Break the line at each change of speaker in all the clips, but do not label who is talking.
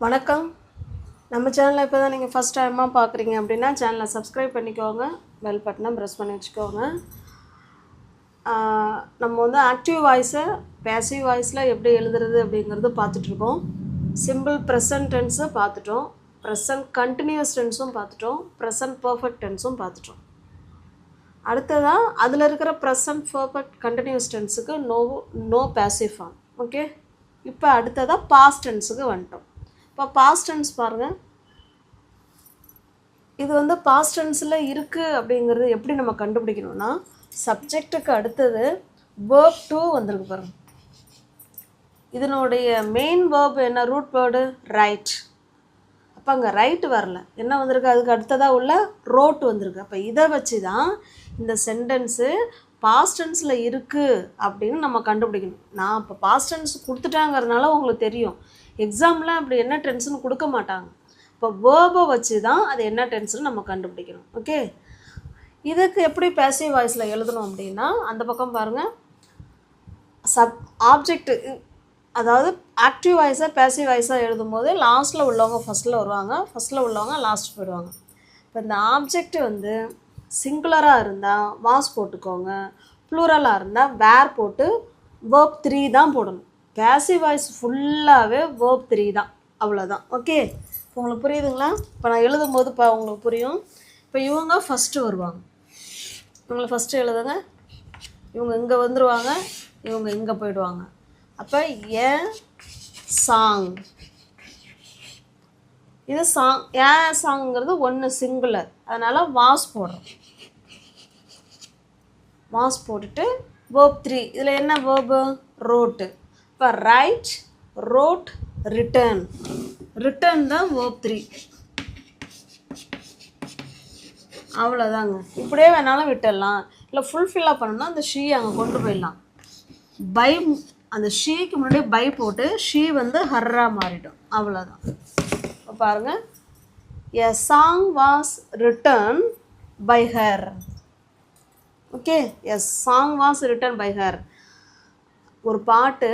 வணக்கம். நம்ம சேனலை இப்போ தான் நீங்கள் ஃபஸ்ட் டைமாக பார்க்குறீங்க அப்படின்னா சேனலை சப்ஸ்கிரைப் பண்ணிக்கோங்க, பெல் பட்டனை ப்ரெஸ் பண்ணி வச்சுக்கோங்க. நம்ம வந்து ஆக்டிவ் வாய்ஸை பேசிவ் வாய்ஸில் எப்படி எழுதுறது அப்படிங்கிறது பார்த்துட்ருக்கோம். சிம்பிள் ப்ரெசன்ட் டென்ஸை பார்த்துட்டோம், ப்ரெசன்ட் கண்டினியூஸ் டென்ஸும் பார்த்துட்டோம், ப்ரெசன்ட் பர்ஃபெக்ட் டென்ஸும் பார்த்துட்டோம். அடுத்ததாக அதில் இருக்கிற ப்ரெசன்ட் பர்ஃபெக்ட் கண்டினியூஸ் டென்ஸுக்கு நோ பேசிவ் ஃபார்ம். ஓகே, இப்போ அடுத்ததாக பாஸ்ட் டென்ஸுக்கு வந்துட்டோம். இப்போ பாஸ்ட் டென்ஸ் பாருங்கள். இது வந்து பாஸ்ட் டென்ஸில் இருக்குது அப்படிங்கிறது எப்படி நம்ம கண்டுபிடிக்கணும்னா, சப்ஜெக்ட்டுக்கு அடுத்தது வேர்ப் டு வந்திருக்கு பாருங்கள். இதனுடைய மெயின் வேர்ப் என்ன? Root word right. அப்போ அங்கே ரைட்டு வரல, என்ன வந்திருக்கு? அதுக்கு அடுத்ததாக உள்ள ரோட் வந்திருக்கு. அப்போ இதை வச்சு தான் இந்த சென்டென்ஸு பாஸ்ட் டென்ஸில் இருக்குது அப்படின்னு நம்ம கண்டுபிடிக்கணும். நான் இப்போ பாஸ்ட் டென்ஸ் கொடுத்துட்டாங்கிறதுனால உங்களுக்கு தெரியும். எக்ஸாமில் அப்படி என்ன டென்ஸ்னு கொடுக்க மாட்டாங்க. இப்போ வேர்பை வச்சு தான் அது என்ன டென்ஸ்னு நம்ம கண்டுபிடிக்கணும். ஓகே, இதுக்கு எப்படி பேசிவ் வாய்ஸில் எழுதணும் அப்படின்னா, அந்த பக்கம் பாருங்கள். ஆப்ஜெக்ட்டு, அதாவது ஆக்டிவ் வாய்ஸாக பேசிவ் வாய்ஸாக எழுதும்போது லாஸ்ட்டில் உள்ளவங்க ஃபஸ்ட்டில் வருவாங்க, ஃபஸ்ட்டில் உள்ளவங்க லாஸ்ட் போயிடுவாங்க. இப்போ இந்த ஆப்ஜெக்ட் வந்து சிங்குலராக இருந்தால் வாஸ் போட்டுக்கோங்க, ப்ளூரலாக இருந்தால் வேர் போட்டு வேர்ப் 3 தான் போடணும். பேசிவ் வாய்ஸ் ஃபுல்லாகவே வேர்ப் 3 தான், அவ்வளோதான். ஓகே, இப்போ உங்களுக்கு புரியுதுங்களா? இப்போ நான் எழுதும்போது இப்போ உங்களுக்கு புரியும். இப்போ இவங்க ஃபஸ்ட்டு வருவாங்க, இவங்களை ஃபஸ்ட்டு எழுதுங்க. இவங்க இங்கே வந்துடுவாங்க, இவங்க இங்கே போயிடுவாங்க. அப்போ ஏ சாங், இது சாங். ஏ சாங்கிறது ஒன்று சிங்குலர், அதனால் வாஸ் போடுறோம். வாஸ் போட்டுட்டு வேர்ப் 3, இதில் என்ன வேர்பு? ரோட்டு. இப்போ ரைட், ரோட், ரிட்டர்ன். ரிட்டர்ன் தான் வேர்ப் 3. அவ்வளோதாங்க. இப்படியே வேணாலும் விட்டுடலாம், இல்லை ஃபுல்ஃபில்லாக பண்ணணும்னா அந்த ஷீ அங்கே கொண்டு போயிடலாம். பை, அந்த ஷீக்கு முன்னாடி பை போட்டு ஷீ வந்து ஹர்ரா மாறிடும், அவ்வளோதான். இப்போ பாருங்கள், a song was written by her. Okay, a song was written by her. ஒரு பாட்டு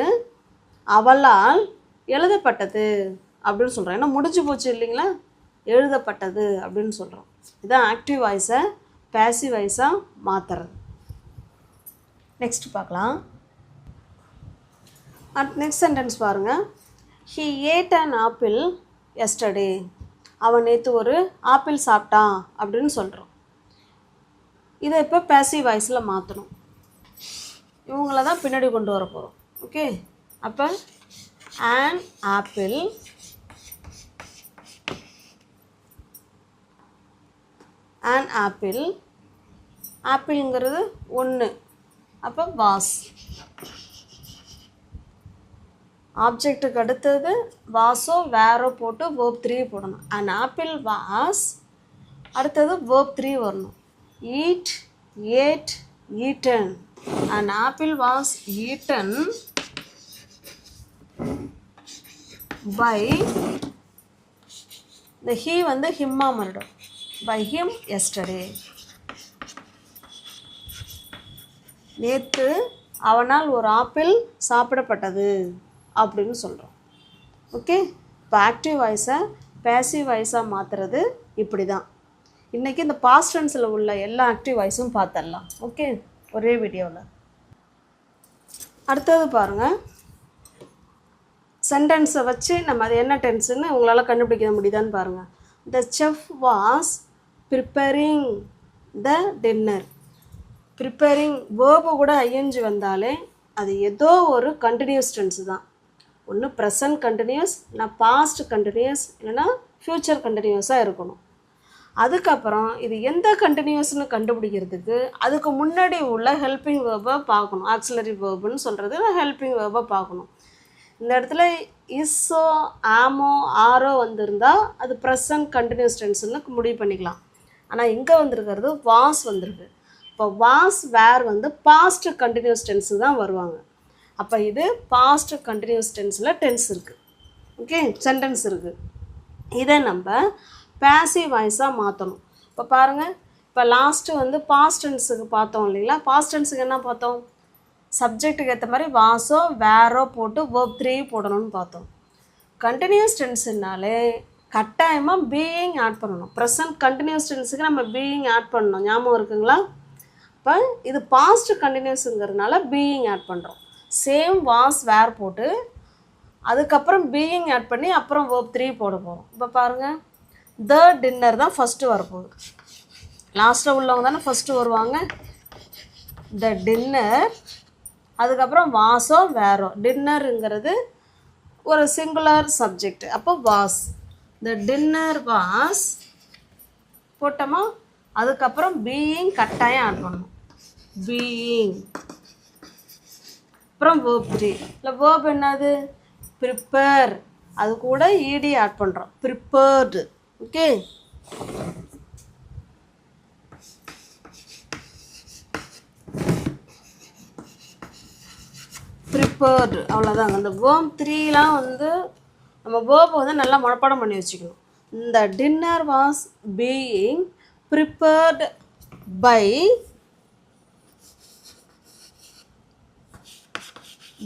அவளால் எழுதப்பட்டது அப்படின்னு சொல்கிறோம். ஏன்னா முடிஞ்சு போச்சு இல்லைங்களா, எழுதப்பட்டது அப்படின்னு சொல்கிறோம். இதுதான் ஆக்டிவ் வாய்ஸை பேசிவ் வாய்ஸாக மாற்றுறது. நெக்ஸ்ட் பார்க்கலாம். நெக்ஸ்ட் சென்டென்ஸ் பாருங்கள். He ate an apple yesterday. அவன் நேற்று ஒரு ஆப்பிள் சாப்பிட்டான் அப்படின்னு சொல்கிறோம். இதை இப்போ பேசிவ் வாய்ஸில் மாற்றணும். இவங்கள தான் பின்னாடி கொண்டு வர போகிறோம். ஓகே, அப்போ an apple, an apple, ஆப்பிள்ங்கிறது ஒன்று. அப்போ வாஸ். ஆப்ஜெக்ட்டுக்கு அடுத்தது வாஸோ வேரோ போட்டு வேர்ப் 3 போடணும். an apple was, அடுத்தது வேர்ப் 3 வரணும். eat, ate, eaten. an apple was eaten by, the he வந்து himமா மாறிடும், by him yesterday. நேற்று அவனால் ஒரு ஆப்பிள் சாப்பிடப்பட்டது அப்படின்னு சொல்கிறோம். ஓகே, இப்போ ஆக்டிவ் வாய்ஸை பேசிவ் வாய்ஸாக மாற்றுறது இப்படி தான். இன்றைக்கி இந்த பாஸ்ட் டென்ஸில் உள்ள எல்லா ஆக்டிவ் வாய்ஸும் பார்த்துடலாம். ஓகே, ஒரே வீடியோவில். அடுத்தது பாருங்கள், சென்டென்ஸை வச்சு நம்ம அது என்ன டென்ஸுன்னு உங்களால் கண்டுபிடிக்க முடியுதான்னு பாருங்கள். The chef was preparing the dinner. Preparing verb கூட ஐஎன்ஜி வந்தாலே அது ஏதோ ஒரு கண்டினியூஸ் டென்ஸு தான். ஒன்று ப்ரெசன்ட் கண்டினியூஸ், இல்லைனா பாஸ்ட் கண்டினியூஸ், இல்லைனா ஃப்யூச்சர் கண்டினியூஸாக இருக்கணும். அதுக்கப்புறம் இது எந்த கண்டினியூஸ்னு கண்டுபிடிக்கிறதுக்கு அதுக்கு முன்னாடி உள்ள ஹெல்பிங் வேர்பை பார்க்கணும். ஆக்சிலரி வேர்புன்னு சொல்கிறது ஹெல்பிங் வேர்பை பார்க்கணும். இந்த இடத்துல இஸ்ஸோ ஆமோ ஆரோ வந்திருந்தால் அது ப்ரெசன்ட் கண்டினியூஸ் டென்ஸ்னு முடிவு பண்ணிக்கலாம். ஆனால் இங்கே வந்திருக்கிறது வாஸ் வந்திருக்கு. இப்போ வாஸ் வேர் வந்து பாஸ்ட் கண்டினியூஸ் டென்ஸு தான் வருவாங்க. அப்போ இது பாஸ்ட் கண்டினியூஸ் டென்ஸில் டென்ஸ் இருக்குது. ஓகே, சென்டென்ஸ் இருக்குது. இதை நம்ம பேசிவ் வாய்ஸாக மாற்றணும். இப்போ பாருங்கள், இப்போ லாஸ்ட்டு வந்து பாஸ்ட் டென்ஸுக்கு பார்த்தோம் இல்லைங்களா. பாஸ்ட் டென்ஸுக்கு என்ன பார்த்தோம்? சப்ஜெக்ட்டுக்கு ஏற்ற மாதிரி வாஸோ வேரோ போட்டு வேர்ப் 3 போடணும்னு பார்த்தோம். கண்டினியூஸ் டென்ஸ்னாலே கட்டாயமாக பீயிங் ஆட் பண்ணணும். ப்ரெசன்ட் கண்டினியூஸ் டென்ஸுக்கு நம்ம பீயிங் ஆட் பண்ணணும், ஞாபகம் இருக்குங்களா? இப்போ இது பாஸ்ட் கண்டினியூஸுங்கிறதுனால பீயிங் ஆட் பண்ணுறோம். சேம் வாஸ் வேர் போட்டு அதுக்கப்புறம் பீயிங் ஆட் பண்ணி அப்புறம் verb 3 போட போகிறோம். இப்போ பாருங்கள், த டின்னர் தான் ஃபஸ்ட்டு வரப்போகுது. லாஸ்ட்டில் உள்ளவங்க தானே ஃபஸ்ட்டு வருவாங்க. த டின்னர், அதுக்கப்புறம் வாஸோ வேறோ. டின்னருங்கிறது ஒரு சிங்குலர் சப்ஜெக்ட், அப்போ வாஸ். த டின்னர் வாஸ் போட்டோமா, அதுக்கப்புறம் பீயிங் கட்டாயம் ஆட் பண்ணணும். பீயிங் அப்புறம் verb 3. இல்லை verb என்னது? ப்ரிப்பேர். அது கூட ஈடி ஆட் பண்ணுறோம், ப்ரிப்பேர்டு. ஓகே, ப்ரிப்பேர்டு, அவ்வளோதாங்க. இந்த verb 3லாம் வந்து நம்ம verb வந்து நல்லா மனப்பாடம் பண்ணி வச்சுக்கணும். இந்த dinner was being prepared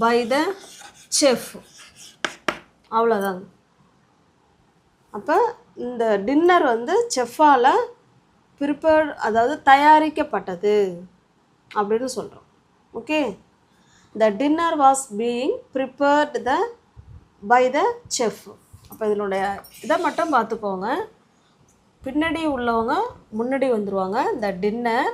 by the chef, அவ்வளோதாங்க. அப்போ இந்த டின்னர் வந்து செஃப்பால் ப்ரிப்பேர்ட், அதாவது தயாரிக்கப்பட்டது அப்படின்னு சொல்கிறோம். Okay, the dinner was being prepared by the chef. அப்போ இதனுடைய இதை மட்டும் பார்த்துக்கோங்க. பின்னாடி உள்ளவங்க முன்னாடி வந்துடுவாங்க. த டின்னர்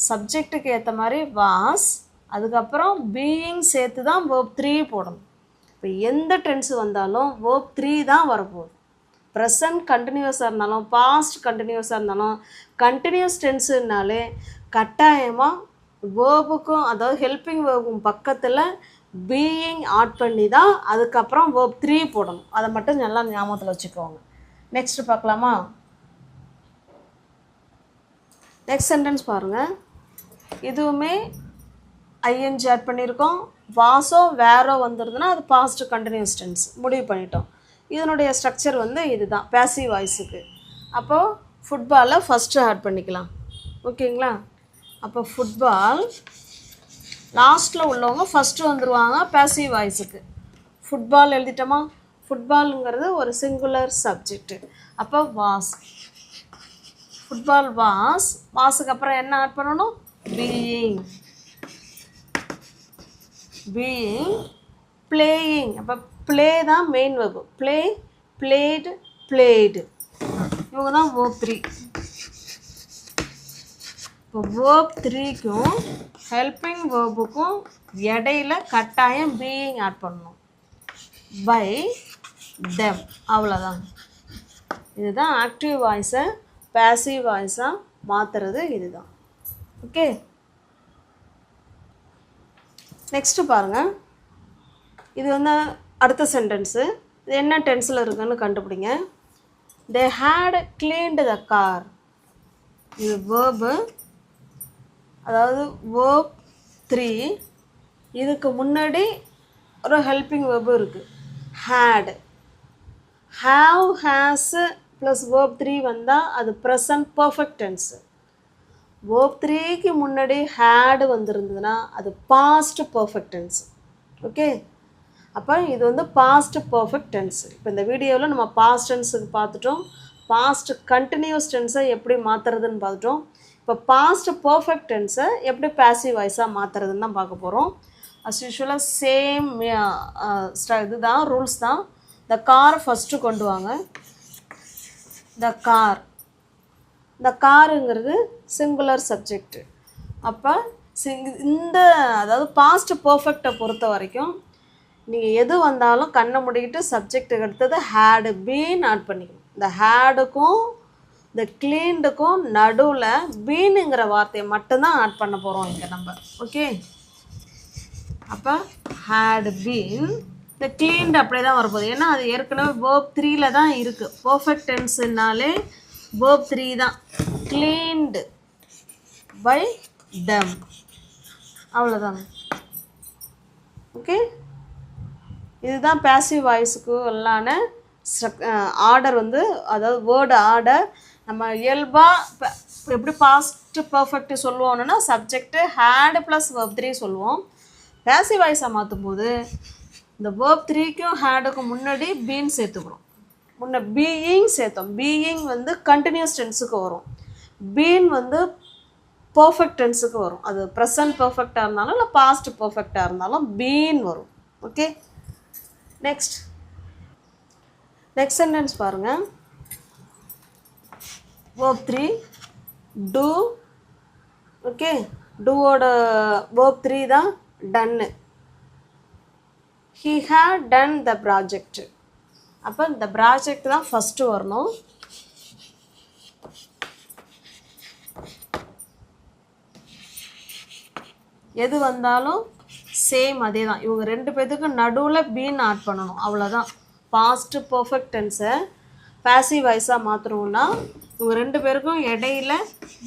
சப்ஜெக்டுக்கு ஏற்ற மாதிரி வாஸ், அதுக்கப்புறம் பீயிங் சேர்த்து தான் verb 3 போடணும். இப்போ எந்த டென்ஸு வந்தாலும் verb 3 தான் வரப்போகுது. ப்ரெசன்ட் கண்டினியூஸாக இருந்தாலும் பாஸ்ட் கண்டினியூஸாக இருந்தாலும் கண்டினியூஸ் டென்ஸுனாலே கட்டாயமாக வேர்புக்கும், அதாவது ஹெல்பிங் வேர்புக்கும் பக்கத்தில் பீயிங் ஆட் பண்ணி தான் அதுக்கப்புறம் verb 3 போடணும். அதை மட்டும் நல்லா ஞாபகத்தில் வச்சுக்கோங்க. நெக்ஸ்ட் பார்க்கலாமா? நெக்ஸ்ட் சென்டென்ஸ் பாருங்கள். இதுவுமே ஐஎன்ஜி ஆட் பண்ணியிருக்கோம். வாஸோ வேறோ வந்துருதுன்னா அது பாஸ்ட் கண்டினியூஸ் டென்ஸ் முடிவு பண்ணிட்டோம். இதனுடைய ஸ்ட்ரக்சர் வந்து இதுதான் பேசிவ் வாய்ஸுக்கு. அப்போது ஃபுட்பாலை ஃபஸ்ட்டு ஆட் பண்ணிக்கலாம். ஓகேங்களா? அப்போ ஃபுட்பால், லாஸ்ட்டில் உள்ளவங்க ஃபஸ்ட்டு வந்துடுவாங்க பேசிவ் வாய்ஸுக்கு. ஃபுட்பால் எழுதிட்டோமா? ஃபுட்பாலுங்கிறது ஒரு சிங்குலர் சப்ஜெக்டு. அப்போ வாஸ், ஃபுட்பால் வாஸ். வாஸுக்கு அப்புறம் என்ன ஆட் பண்ணணும்? பீயிங். Being playing. அப்போ ப்ளே தான் main verb. Play, blade, blade. இவங்க தான் verb 3. இப்போ verb 3க்கும் ஹெல்பிங் வேர்புக்கும் இடையில கட்டாயம் பீயிங் ஆட் பண்ணணும். பை தெம், அவ்வளோதான். இதுதான் ஆக்டிவ் வாய்ஸை பேசிவ் வாய்ஸாக மாற்றுறது இதுதான். ஓகே, நெக்ஸ்ட்டு பாருங்கள். இது வந்து அடுத்த சென்டென்ஸு. இது என்ன டென்ஸில் இருக்குன்னு கண்டுபிடிங்க. They had cleaned the car. இது வேர்பு, அதாவது verb 3. இதுக்கு முன்னாடி ஒரு ஹெல்பிங் வேர்பு இருக்குது, had. Have, has plus verb 3 வந்தால் அது ப்ரெசன்ட் பர்ஃபெக்ட் டென்ஸு. verb 3க்கு முன்னாடி ஹேடு வந்திருந்ததுன்னா அது பாஸ்ட் பர்ஃபெக்ட் டென்ஸ். ஓகே, அப்போ இது வந்து பாஸ்ட் பர்ஃபெக்ட் டென்ஸ். இப்போ இந்த வீடியோவில் நம்ம பாஸ்ட் டென்ஸுக்கு பார்த்துட்டோம், பாஸ்ட் கண்டினியூஸ் டென்ஸை எப்படி மாற்றுறதுன்னு பார்த்துட்டோம். இப்போ பாஸ்ட் பர்ஃபெக்ட் டென்ஸை எப்படி பேசிவ் வாய்ஸாக மாற்றுறதுன்னு தான் பார்க்க போகிறோம். அஸ் யூஷுவலாக சேம் இதுதான் ரூல்ஸ் தான். த காரை ஃபஸ்ட்டு கொண்டு வாங்க. த கார், இந்த காருங்கிறது சிங்குலர் சப்ஜெக்டு. அப்போ இந்த அதாவது பாஸ்ட் பர்ஃபெக்டை பொறுத்த வரைக்கும் நீங்கள் எது வந்தாலும் கண்ணை முடிக்கிட்டு சப்ஜெக்டுக்கு அடுத்தது ஹேடு பீன் ஆட் பண்ணிக்கணும். இந்த ஹேடுக்கும் இந்த கிளீன்டுக்கும் நடுவில் பீனுங்கிற வார்த்தையை மட்டும்தான் ஆட் பண்ண போகிறோம் இங்கே நம்ம. ஓகே, அப்போ ஹேடு பீன், இந்த கிளீன்டு அப்படியே தான் வரப்போகுது. ஏன்னா அது ஏற்கனவே verb 3ல் தான் இருக்குது. பர்ஃபெக்ட் டென்ஸுனாலே verb 3 தான். கிளீன்டு பை them, அவ்வளோதாங்க. ஓகே, இதுதான் பேசிவ் வாய்ஸுக்கு எல்லான ஆர்டர் வந்து, அதாவது வேர்டு ஆர்டர். நம்ம இயல்பாக எப்படி பாஸ்ட் பர்ஃபெக்ட் சொல்லுவோம்னா சப்ஜெக்டு ஹேடு ப்ளஸ் verb 3 சொல்லுவோம். பேசிவ் வாய்ஸை மாற்றும் போது இந்த verb 3க்கும் ஹேடுக்கும் முன்னாடி பீன் சேர்த்துக்கிறோம். முன்ன பீயிங் சேர்த்தோம். பீயிங் வந்து கண்டினியூஸ் டென்ஸுக்கு வரும். பீன் வந்து பர்ஃபெக்ட் டென்ஸுக்கு வரும். அது ப்ரெசன்ட் பர்ஃபெக்டாக இருந்தாலும் இல்லை பாஸ்ட் பர்ஃபெக்டாக இருந்தாலும் பீன் வரும். ஓகே, நெக்ஸ்ட் சென்டென்ஸ் பாருங்கள். verb 3 do. ஓகே, டூவோட verb 3 தான் done. he had done the project. அப்போ இந்த ப்ராஜெக்ட் தான் ஃபஸ்ட்டு வரணும். எது வந்தாலும் சேம் அதே தான். இவங்க ரெண்டு பேர்த்துக்கு நடுவில் பீன் ஆட் பண்ணணும், அவ்வளோதான். பாஸ்ட் பர்ஃபெக்ட் டென்ஸை பாசிவ் வாய்ஸாக மாற்றணும்னா இவங்க ரெண்டு பேருக்கும் இடையில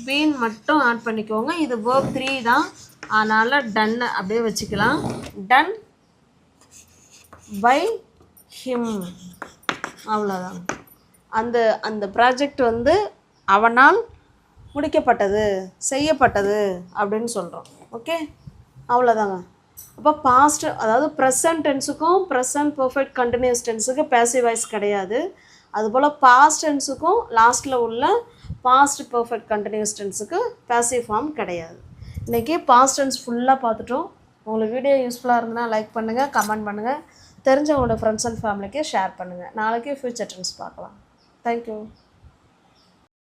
பீன் மட்டும் ஆட் பண்ணிக்கோங்க. இது verb 3 தான், அதனால் டன்னு அப்படியே வச்சுக்கலாம். டன் பை ஹிம், அவ்வளோதான். அந்த ப்ராஜெக்ட் வந்து அவனால் முடிக்கப்பட்டது, செய்யப்பட்டது அப்படின்னு சொல்கிறோம். ஓகே, அவ்வளோதாங்க. அப்போ பாஸ்ட், அதாவது ப்ரெசன்ட் டென்ஸுக்கும் ப்ரெசன்ட் பர்ஃபெக்ட் கண்டினியூஸ் டென்ஸுக்கு பேசிவ் வாய்ஸ் கிடையாது. அதுபோல் பாஸ்ட் டென்ஸுக்கும் லாஸ்ட்டில் உள்ள பாஸ்ட் பர்ஃபெக்ட் கண்டினியூஸ் டென்ஸுக்கு பேசிவ் ஃபார்ம் கிடையாது. இன்றைக்கி பாஸ்ட் டென்ஸ் ஃபுல்லாக பார்த்துட்டோம். உங்களுக்கு வீடியோ யூஸ்ஃபுல்லாக இருந்ததுன்னா லைக் பண்ணுங்கள், கமெண்ட் பண்ணுங்கள், தெரிஞ்சவங்களோட ஃப்ரெண்ட்ஸ் அண்ட் ஃபேமிலிக்கு ஷேர் பண்ணுங்கள். நாளைக்கு ஃபியூச்சர் டென்ஸ் பார்க்கலாம். தேங்க்யூ.